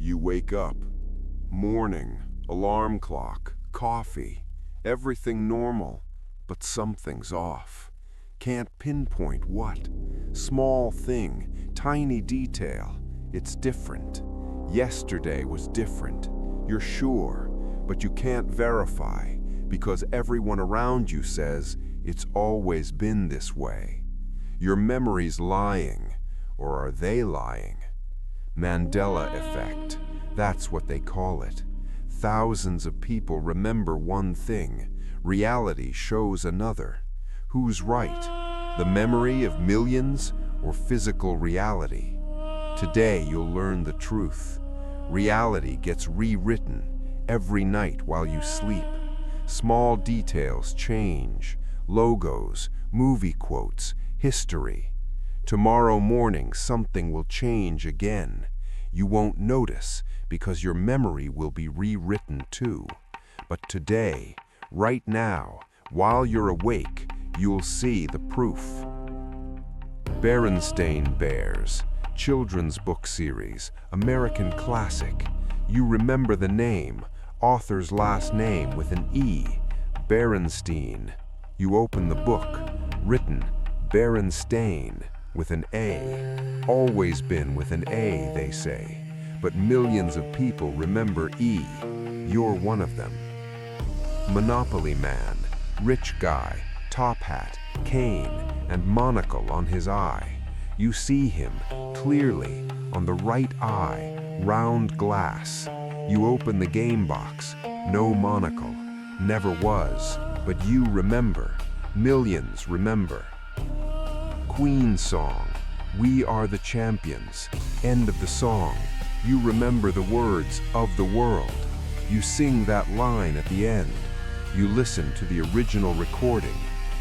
You wake up. Morning, alarm clock, coffee, everything normal, but something's off. Can't pinpoint what. Small thing, tiny detail. It's different. Yesterday was different. You're sure, but you can't verify because everyone around you says it's always been this way. Your memory's lying, or are they lying? Mandela Effect, that's what they call it. Thousands of people remember one thing. Reality shows another. Who's right? The memory of millions or physical reality? Today you'll learn the truth. Reality gets rewritten every night while you sleep. Small details change. Logos, movie quotes, history. Tomorrow morning something will change again. You won't notice because your memory will be rewritten too. But today, right now, while you're awake, you'll see the proof. Berenstein Bears, children's book series, American classic. You remember the name, author's last name with an E, Berenstain. You open the book, written Berenstain with an A. Always been with an A, they say. But millions of people remember E. You're one of them. Monopoly man, rich guy, top hat, cane, and monocle on his eye. You see him clearly on the right eye, round glass. You open the game box, no monocle, never was, but you remember. Millions remember. Queen song, we are the champions. End of the song. You remember the words of the world. You sing that line at the end. You listen to the original recording.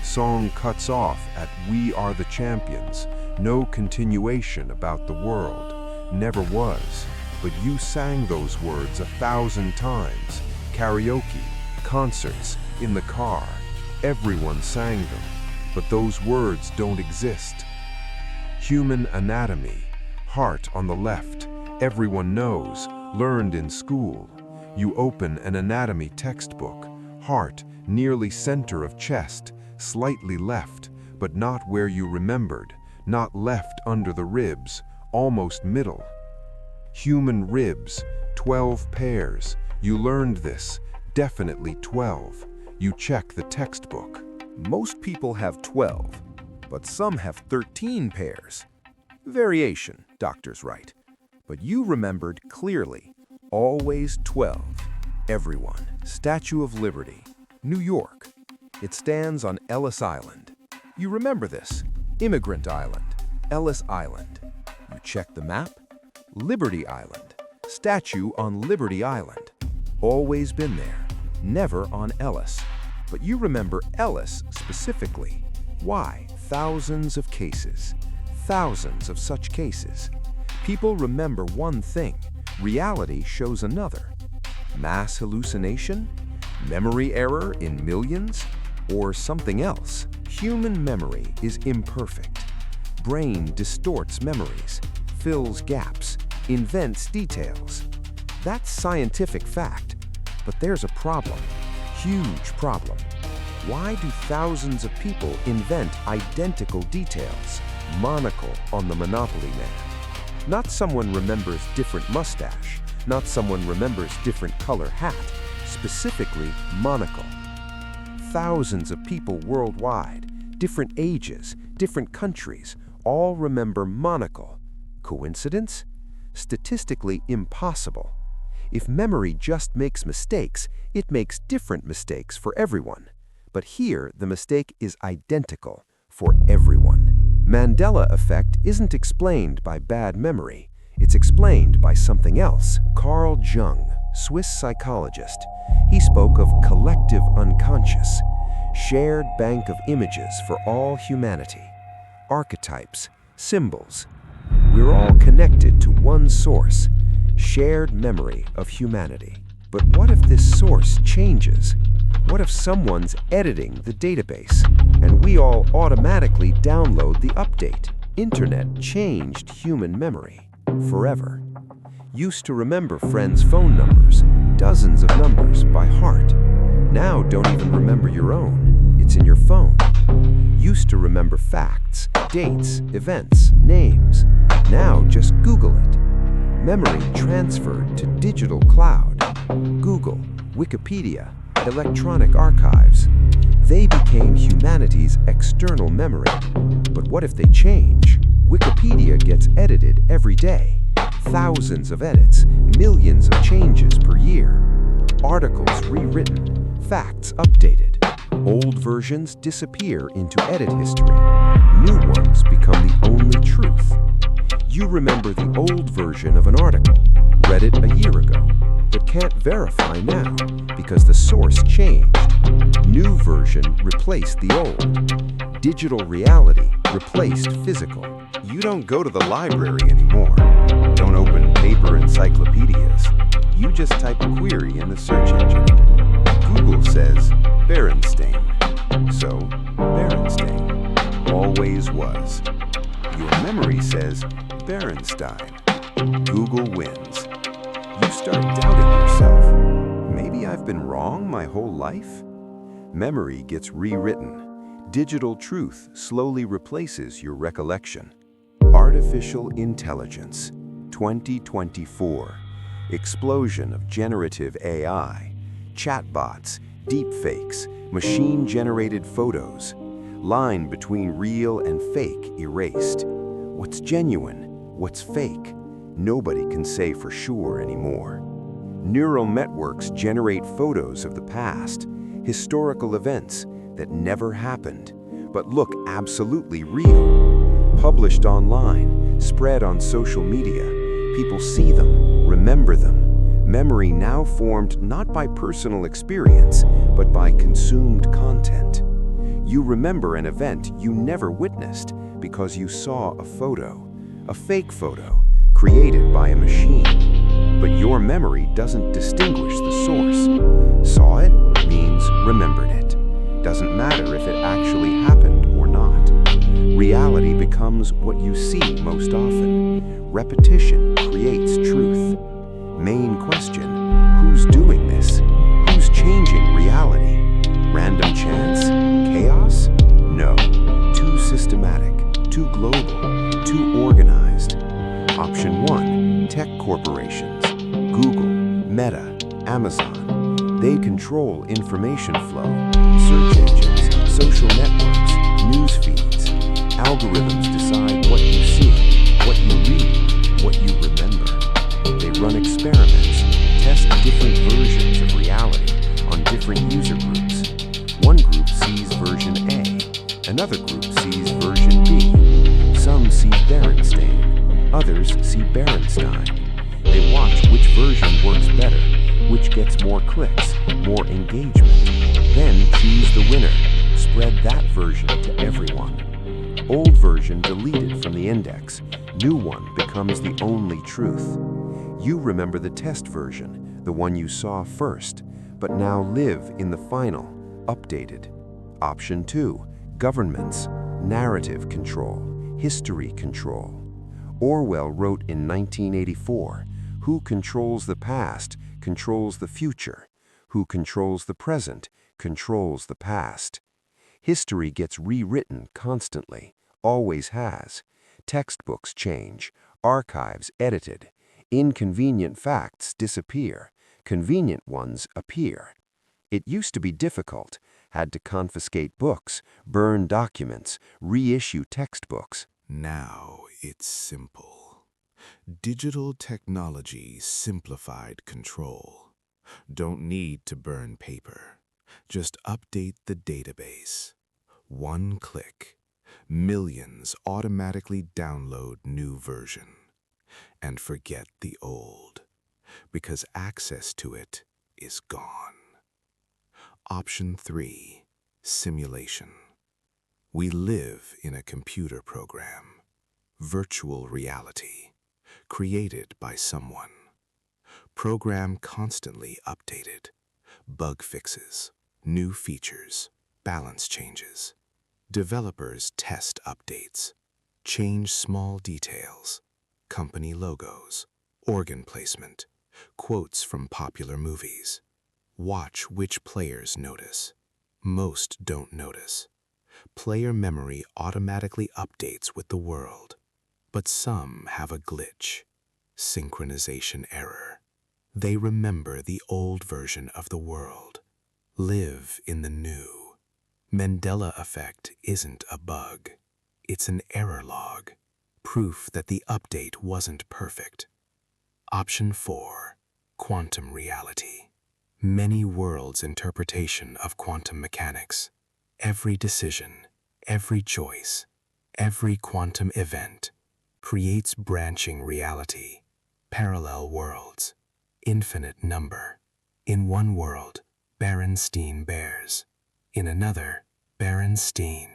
Song cuts off at we are the champions. No continuation about the world. Never was. But you sang those words 1,000 times. Karaoke, concerts, in the car. Everyone sang them. But those words don't exist. Human anatomy, heart on the left. Everyone knows, learned in school. You open an anatomy textbook. Heart, nearly center of chest, slightly left, but not where you remembered. Not left under the ribs, almost middle. Human ribs, 12 pairs. You learned this, definitely 12. You check the textbook. Most people have 12, but some have 13 pairs. Variation, doctors write. But you remembered clearly, always 12. Everyone, Statue of Liberty, New York. It stands on Ellis Island. You remember this, Immigrant Island, Ellis Island. You check the map, Liberty Island, statue on Liberty Island. Always been there, never on Ellis. But you remember Ellis specifically. Why? Thousands of cases. Thousands of such cases. People remember one thing. Reality shows another. Mass hallucination? Memory error in millions? Or something else? Human memory is imperfect. Brain distorts memories, fills gaps, invents details. That's scientific fact. But there's a problem. Huge problem. Why do thousands of people invent identical details? Monocle on the Monopoly man. Not someone remembers different mustache. Not someone remembers different color hat. Specifically, monocle. Thousands of people worldwide, different ages, different countries, all remember monocle. Coincidence? Statistically impossible. If memory just makes mistakes, it makes different mistakes for everyone. But here, the mistake is identical for everyone. Mandela Effect isn't explained by bad memory. It's explained by something else. Carl Jung, Swiss psychologist, he spoke of collective unconscious, shared bank of images for all humanity. Archetypes, symbols. We're all connected to one source, shared memory of humanity. But what if this source changes? What if someone's editing the database and we all automatically download the update? Internet changed human memory forever. Used to remember friends' phone numbers, dozens of numbers, by heart. Now don't even remember your own. It's in your phone. Used to remember facts, dates, events, names. Now just Google it. Memory transferred to digital cloud. Google, Wikipedia, electronic archives. They became humanity's external memory. But what if they change? Wikipedia gets edited every day. Thousands of edits, millions of changes per year. Articles rewritten, facts updated. Old versions disappear into edit history. New ones become the only truth. You remember the old version of an article, read it a year ago, but can't verify now because the source changed. New version replaced the old. Digital reality replaced physical. You don't go to the library anymore. Don't open paper encyclopedias. You just type a query in the search engine. Google says Berenstain. So, Berenstain always was. Your memory says Berenstain. Google wins. You start doubting yourself. Maybe I've been wrong my whole life? Memory gets rewritten. Digital truth slowly replaces your recollection. Artificial intelligence, 2024. Explosion of generative AI, chatbots, deepfakes, machine-generated photos. Line between real and fake erased. What's genuine? What's fake? Nobody can say for sure anymore. Neural networks generate photos of the past, historical events that never happened, but look absolutely real. Published online, spread on social media, people see them, remember them. Memory now formed not by personal experience, but by consumed content. You remember an event you never witnessed because you saw a photo, a fake photo, created by a machine. But your memory doesn't distinguish the source. Saw it means remembered it. Doesn't matter if it actually happened or not. Reality becomes what you see most often. Repetition creates truth. Main question, who's doing this? Who's changing reality? Random chance? Chaos? No. Too systematic, too global, too organized. Option 1, tech corporations. Google, Meta, Amazon. They control information flow, search engines, social networks, news feeds. Algorithms decide what you see, what you read, what you remember. They run experiments, test different versions of reality on different user groups. One group sees version A, another group sees version B. Some see Berenstain, others see Berenstain. They watch which version works better, which gets more clicks, more engagement. Then choose the winner, spread that version to everyone. Old version deleted from the index, new one becomes the only truth. You remember the test version, the one you saw first, but now live in the final, updated. Option 2, governments, narrative control, history control. Orwell wrote in 1984, "Who controls the past controls the future. Who controls the present controls the past." History gets rewritten constantly, always has. Textbooks change, archives edited. Inconvenient facts disappear, convenient ones appear. It used to be difficult, had to confiscate books, burn documents, reissue textbooks. Now it's simple. Digital technology simplified control. Don't need to burn paper. Just update the database. One click. Millions automatically download new version. And forget the old, because access to it is gone. Option 3, simulation. We live in a computer program, virtual reality, created by someone. Program constantly updated, bug fixes, new features, balance changes. Developers test updates, change small details, company logos, organ placement, quotes from popular movies. Watch which players notice. Most don't notice. Player memory automatically updates with the world, but some have a glitch, synchronization error. They remember the old version of the world, live in the new. Mandela Effect isn't a bug. It's an error log, proof that the update wasn't perfect. Option 4, quantum reality. Many worlds' interpretation of quantum mechanics. Every decision, every choice, every quantum event creates branching reality, parallel worlds, infinite number. In one world, Berenstein Bears. In another, Berenstain.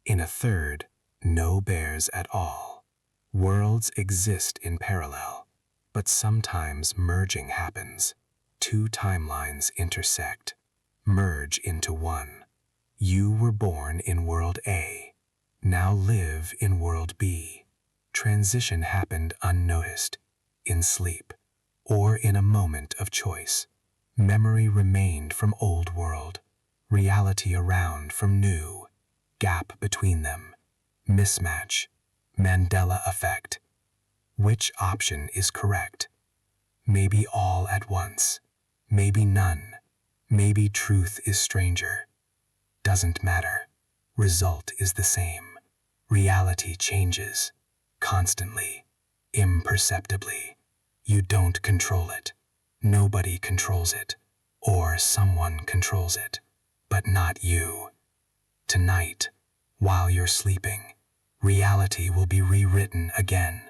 In a third, no bears at all. Worlds exist in parallel, but sometimes merging happens. Two timelines intersect, merge into one. You were born in World A, now live in World B. Transition happened unnoticed, in sleep, or in a moment of choice. Memory remained from old world, reality around from new. Gap between them, mismatch, Mandela Effect. Which option is correct? Maybe all at once, maybe none, maybe truth is stranger. Doesn't matter. Result is the same. Reality changes, constantly, imperceptibly. You don't control it. Nobody controls it, or someone controls it, but not you. Tonight, while you're sleeping, reality will be rewritten again.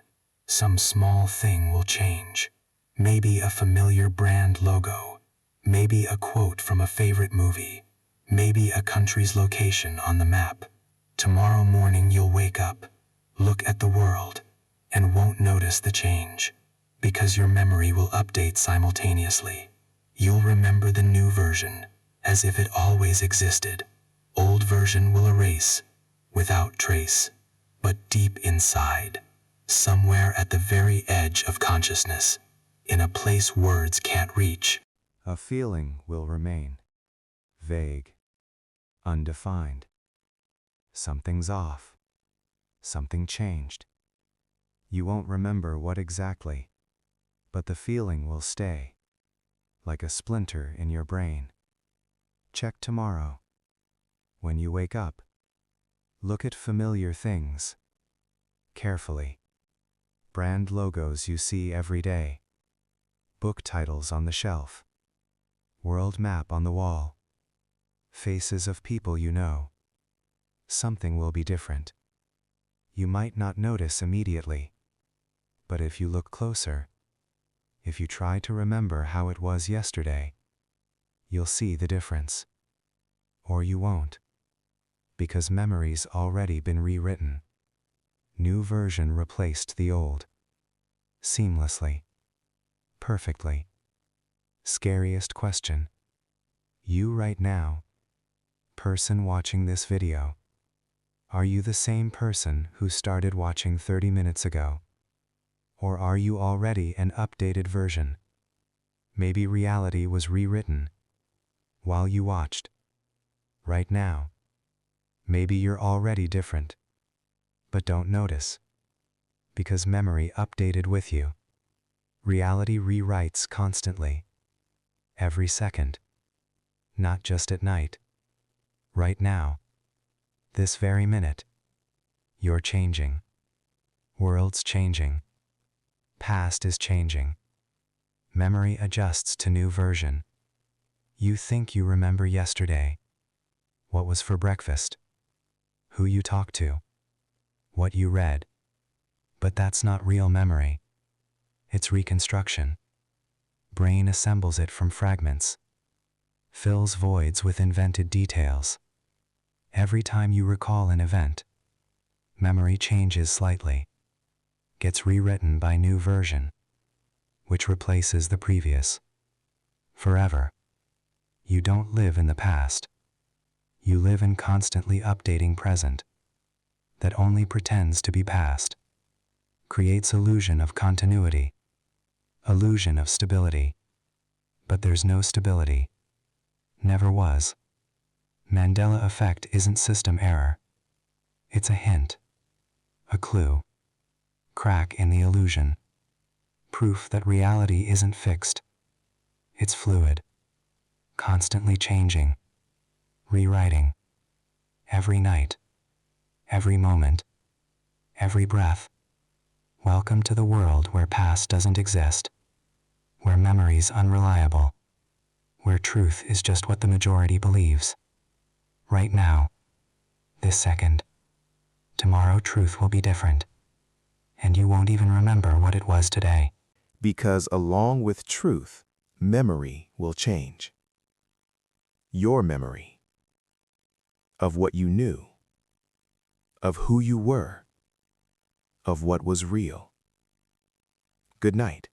Some small thing will change. Maybe a familiar brand logo, maybe a quote from a favorite movie, maybe a country's location on the map. Tomorrow morning you'll wake up, look at the world, and won't notice the change, because your memory will update simultaneously. You'll remember the new version, as if it always existed. Old version will erase, without trace, but deep inside, somewhere at the very edge of consciousness, in a place words can't reach. A feeling will remain, vague, undefined. Something's off. Something changed. You won't remember what exactly, but the feeling will stay, like a splinter in your brain. Check tomorrow. When you wake up, look at familiar things carefully. Brand logos you see every day, book titles on the shelf, world map on the wall, faces of people you know. Something will be different. You might not notice immediately, but if you look closer, if you try to remember how it was yesterday, you'll see the difference. Or you won't, because memory's already been rewritten. New version replaced the old. Seamlessly. Perfectly. Scariest question. You right now, person watching this video, are you the same person who started watching 30 minutes ago? Or are you already an updated version? Maybe reality was rewritten while you watched. Right now. Maybe you're already different, but don't notice, because memory updated with you. Reality rewrites constantly, every second, not just at night. Right now, this very minute, you're changing. World's changing. Past is changing. Memory adjusts to new version. You think you remember yesterday, what was for breakfast, who you talked to, what you read. But that's not real memory. It's reconstruction. Brain assembles it from fragments, fills voids with invented details. Every time you recall an event, memory changes slightly, gets rewritten by new version, which replaces the previous. Forever. You don't live in the past. You live in constantly updating present that only pretends to be past, creates illusion of continuity, illusion of stability. But there's no stability. Never was. Mandela Effect isn't system error. It's a hint. A clue. Crack in the illusion. Proof that reality isn't fixed. It's fluid. Constantly changing. Rewriting. Every night. Every moment. Every breath. Welcome to the world where past doesn't exist. Where memory's unreliable. Where truth is just what the majority believes. Right now. This second. Tomorrow truth will be different. And you won't even remember what it was today. Because along with truth, memory will change. Your memory. Of what you knew. Of who you were. Of what was real. Good night.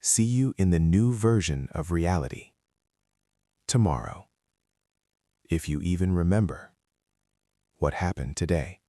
See you in the new version of reality. Tomorrow. If you even remember what happened today.